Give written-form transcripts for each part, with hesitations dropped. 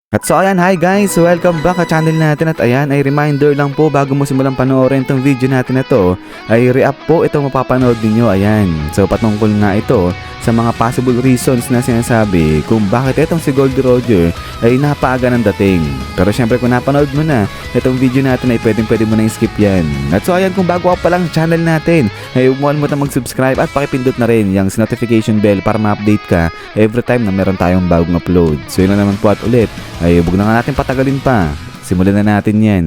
At so ayan, hi guys! Welcome back sa channel natin at ayan ay reminder lang po bago mo simulang panoorin itong video natin na to ay re-up po itong mapapanood ninyo, ayan. So patungkol nga ito sa mga possible reasons na sinasabi kung bakit itong si Goldie Roger ay napaaga ng dating. Pero syempre kung napanood mo na itong video natin ay pwede mo na skip yan. At so ayan, kung bago ka pa lang channel natin ay umuwan mo na mag-subscribe at pakipindot na rin yung notification bell para ma-update ka every time na meron tayong bagong upload. So yun na naman po at ulit. Ay, huwag na nga natin patagalin pa. Simulan na natin yan.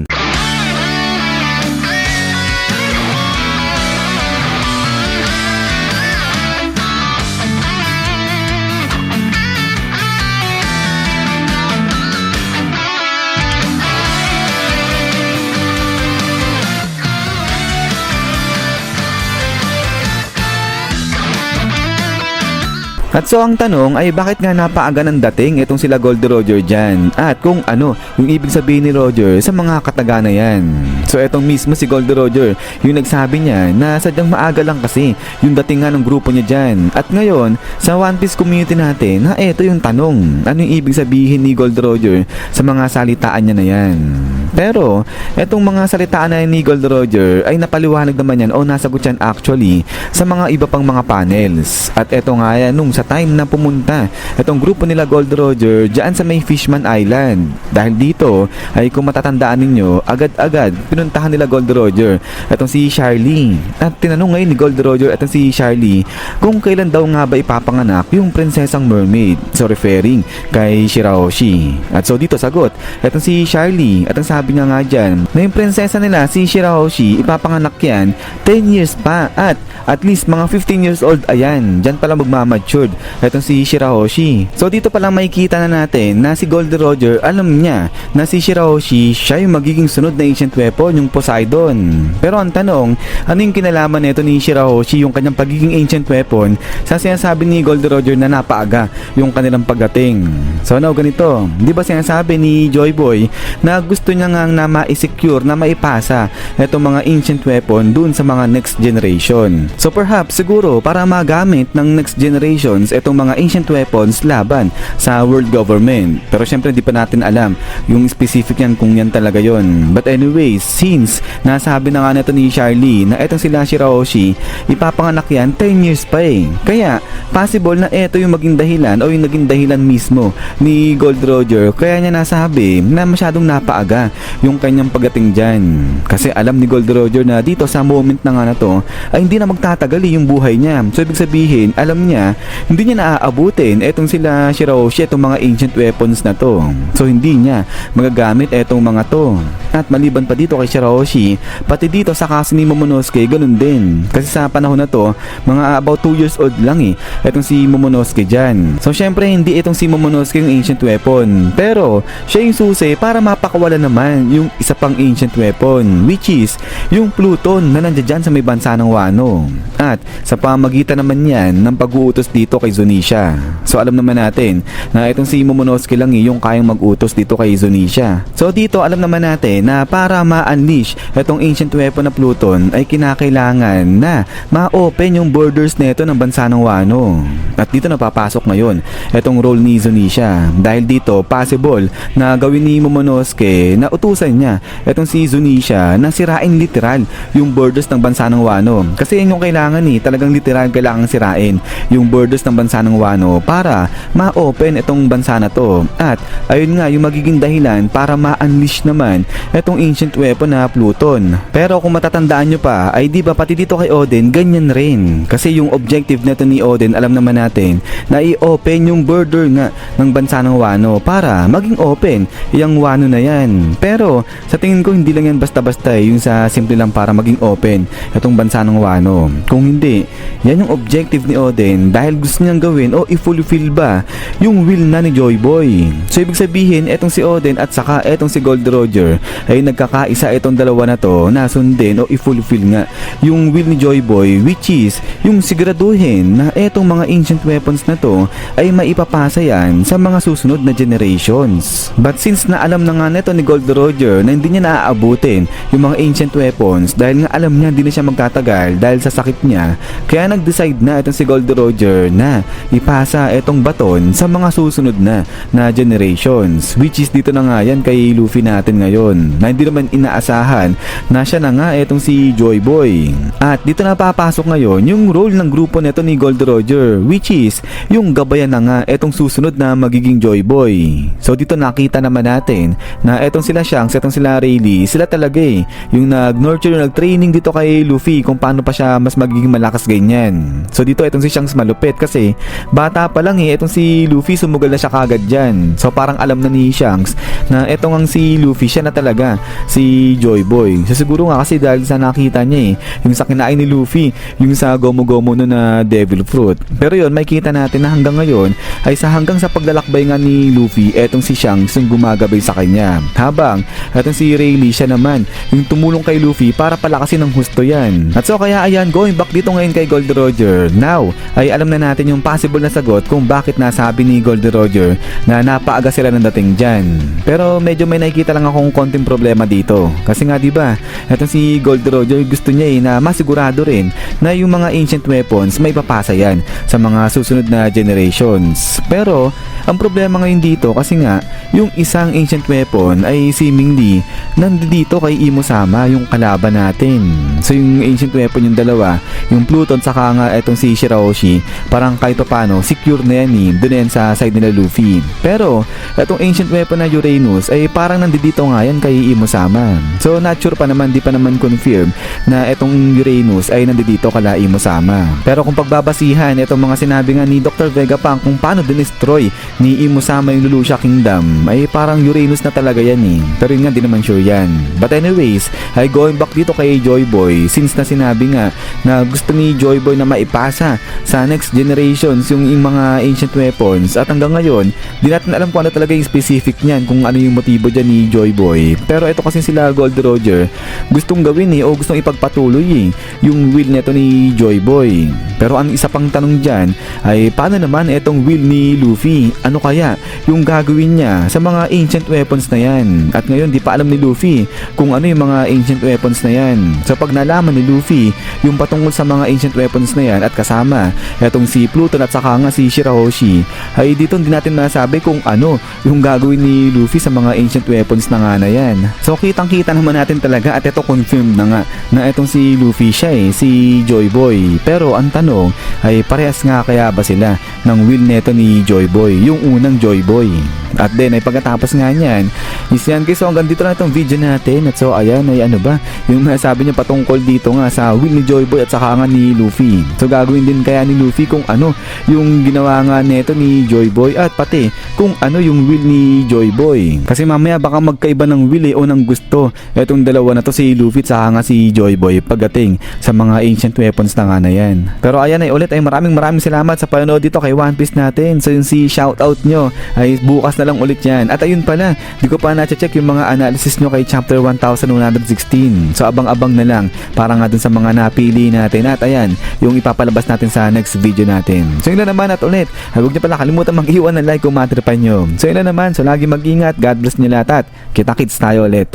At so ang tanong ay bakit nga napaaga ng dating itong sila Goldie Roger dyan? At kung ano yung ibig sabihin ni Roger sa mga kataga na yan. So etong mismo si Goldie Roger yung nagsabi niya na sadyang maaga lang kasi yung dating nga ng grupo niya dyan. At ngayon sa One Piece community natin na eto yung tanong. Ano yung ibig sabihin ni Goldie Roger sa mga salitaan niya na yan? Pero etong mga salitaan na ni Goldie Roger ay napaliwanag naman yan o nasagot yan actually sa mga iba pang mga panels. At eto nga yan nung sa time na pumunta itong grupo nila Goldie Roger dyan sa may Fishman Island. Dahil dito ay kung matatandaan ninyo, agad-agad pinuntahan nila Goldie Roger itong si Charlie. At tinanong ngayon ni Goldie Roger itong si Charlie kung kailan daw nga ba ipapanganak yung prinsesang mermaid. So referring kay Shirahoshi. At so dito sagot itong si Charlie at ang sabi nga dyan na yung prinsesa nila si Shirahoshi ipapanganak yan 10 years pa at least mga 15 years old. Ayan, dyan pala magmamature itong si Shirahoshi. So dito palang makikita na natin na si Goldie Roger alam niya na si Shirahoshi siya yung magiging sunod na ancient weapon, yung Poseidon. Pero ang tanong, ano yung kinalaman nito ni Shirahoshi yung kanyang pagiging ancient weapon sa sinasabi ni Goldie Roger na napaaga yung kanilang pagdating? So ano ganito, di ba sinasabi ni Joy Boy na gusto niya nga na ma-secure, na maipasa itong mga ancient weapon dun sa mga next generation. So perhaps siguro para magamit ng next generations itong mga ancient weapons laban sa world government. Pero syempre di pa natin alam yung specific yan kung yan talaga yon. But anyways, since nasabi na nga nito ni Charlie na itong sila Shirahoshi ipapanganak yan 10 years pa eh. Kaya possible na ito yung maging dahilan o yung naging dahilan mismo ni Goldie Roger kaya niya nasabi na masyadong napaaga yung kanyang pagdating dyan. Kasi alam ni Goldie Roger na dito sa moment na nga na to ay hindi na magtatagal yung buhay niya. So ibig sabihin alam niya hindi niya naaabutin etong sila Shirahoshi, etong mga ancient weapons na to. So hindi niya magagamit etong mga to. At maliban pa dito kay Shirahoshi, pati dito sa kaso ni Momonosuke, ganun din. Kasi sa panahon na to, mga about 2 years old lang eh, etong si Momonosuke dyan. So syempre hindi itong si Momonosuke yung ancient weapon. Pero siya yung susi para mapakawala naman yung isa pang ancient weapon, which is yung Pluton na nandiyan dyan sa may bansa ng Wano. At sa pamagitan naman yan ng pag-uutos dito kay Zunisha. So alam naman natin na itong si Momonosuke lang yung kayang mag-utos dito kay Zunisha. So dito alam naman natin na para ma-unleash itong ancient weapon na Pluton ay kinakailangan na ma-open yung borders nito ng bansa ng Wano. At dito napapasok ngayon itong role ni Zunisha. Dahil dito possible na gawin ni Momonosuke na utusan niya itong si Zunisha na sirain literal yung borders ng bansa ng Wano. Kasi yan yung kailangan talagang literal kailangan sirain yung borders ng bansa ng Wano para ma-open itong bansa na to. At ayun nga yung magiging dahilan para ma-unleash naman itong ancient weapon na Pluton. Pero kung matatandaan nyo pa ay di ba pati dito kay Oden ganyan rin. Kasi yung objective nito ni Oden alam naman natin na i-open yung border nga ng bansa ng Wano para maging open yung Wano na yan. Pero sa tingin ko hindi lang yan basta-basta yung sa simple lang para maging open itong bansa ng Wano. Kung hindi, yan yung objective ni Oden dahil gusto niyang gawin o i-fulfill ba yung will na ni Joy Boy. So ibig sabihin etong si Oden at saka etong si Goldie Roger ay nagkakaisa itong dalawa na to na sundin o i-fulfill nga yung will ni Joy Boy, which is yung siguraduhin na etong mga ancient weapons na to ay maipapasa yan sa mga susunod na generations. But since na alam na nga neto ni Gold Roger na hindi niya naaabutin yung mga ancient weapons dahil nga alam niya hindi na siya magtatagal dahil sa sakit niya, kaya nag-decide na itong si Gold Roger na ipasa etong baton sa mga susunod na generations, which is dito na nga yan kay Luffy natin ngayon na hindi naman inaasahan na siya na nga etong si Joy Boy. At dito na papasok ngayon yung role ng grupo neto ni Gold Roger, which is yung gabayan na nga etong susunod na magiging Joy Boy. So dito nakita naman natin na etong sila Shanks, etong sila Rayleigh, sila talaga yung nag-nurture, nag-training dito kay Luffy kung paano pa siya mas magiging malakas ganyan. So dito etong si Shanks malupit kasi bata pa lang etong si Luffy sumugal na siya kagad dyan. So parang alam na ni Shanks na etong ang si Luffy siya na talaga si Joy Boy. So siguro nga kasi dahil sa nakita niya yung sa kinain ni Luffy, yung sa Gomu-Gomu no na Devil Fruit. Pero yun, may kita natin na hanggang ngayon ay hanggang sa paglalakbay nga ni Luffy, etong si Shanks yung gumagabay sa kanya. Habang etong si Rayleigh siya naman yung tumulong kay Luffy para palakasin ng husto yan. At so kaya ayan, going back dito ngayon kay Gold Roger, now ay alam na natin yung possible na sagot kung bakit nasabi ni Gold Roger na napaaga sila ng dating dyan. Pero medyo may nakikita lang akong konting problema dito. Kasi nga diba, etong si Gold Roger gusto niya na masigurado rin na yung mga ancient weapons may papasa yan sa mga susunod na generations. Pero ang problema ngayon dito kasi nga yung isang ancient weapon ay seemingly nandito kay Imo Sama, yung kalaban natin. So yung ancient weapon yung dalawa, yung Pluton saka nga etong si Shirahoshi, parang kahit pa paano secure na yan doon yan sa side nila Luffy. Pero etong ancient weapon na Uranus ay parang nandito nga yan kay Imo Sama. So not sure pa naman, di pa naman confirm na etong Uranus ay nandito kala Imo Sama. Pero kung pagbabasihan etong mga sinabi nga ni Dr. Vegapunk kung paano dinestroy ni Imo Sama yung Lelouch Kingdom, ay parang Uranus na talaga yan Pero yun nga, di naman sure yan. But anyways, ay going back dito kay Joy Boy, since na sinabi nga na gusto ni Joy Boy na maipasa sa next generations yung mga ancient weapons, at hanggang ngayon di natin alam kung ano talaga yung specific niyan, kung ano yung motibo dyan ni Joy Boy. Pero ito kasi sila Gold Roger gustong gawin o gustong ipagpatuloy yung will neto ni Joy Boy. Pero ang isa pang tanong dyan ay paano naman etong will ni Luffy? Ano kaya yung gagawin niya sa mga ancient weapons na yan? At ngayon di pa alam ni Luffy kung ano yung mga ancient weapons na yan. So pag nalaman ni Luffy yung patungkol sa mga ancient weapons na yan at kasama etong si Pluton at saka nga si Shirahoshi, ay dito hindi natin masabi kung ano yung gagawin ni Luffy sa mga ancient weapons na nga na yan. So kitang kita naman natin talaga at ito confirmed na nga na etong si Luffy siya si Joy Boy. Pero ang tanong ay parehas nga kaya ba sila ng will neto ni Joy Boy, yung unang Joy Boy? At then ay pagkatapos nga niyan is yan guys, so hanggang dito na itong video natin. At so ayan ay ano ba yung nasabi niya patungkol dito nga sa will ni Joy Boy at saka nga ni Luffy. So gagawin din kaya ni Luffy kung ano yung ginawa nga neto ni Joy Boy at pati kung ano yung will ni Joy Boy. Kasi mamaya baka magkaiba ng will o ng gusto etong dalawa na to, si Luffy at saka nga si Joy Boy pagdating sa mga ancient weapons na nga na yan. Pero ayan ay ulit ay maraming salamat sa panonood dito kay One Piece natin. So yung si shoutout nyo ay bukas na lang ulit yan. At ayun pala, di ko pa na-check yung mga analysis nyo kay chapter 1116. So abang-abang na lang para nga dun sa mga napili natin. At ayan, yung ipapalabas natin sa next video natin. So yun na naman at ulit, huwag nyo pala kalimutan mag-iwan ng like kung matripan nyo. So yun na naman, so lagi mag-ingat, God bless nyo lahat at kita-kits tayo ulit.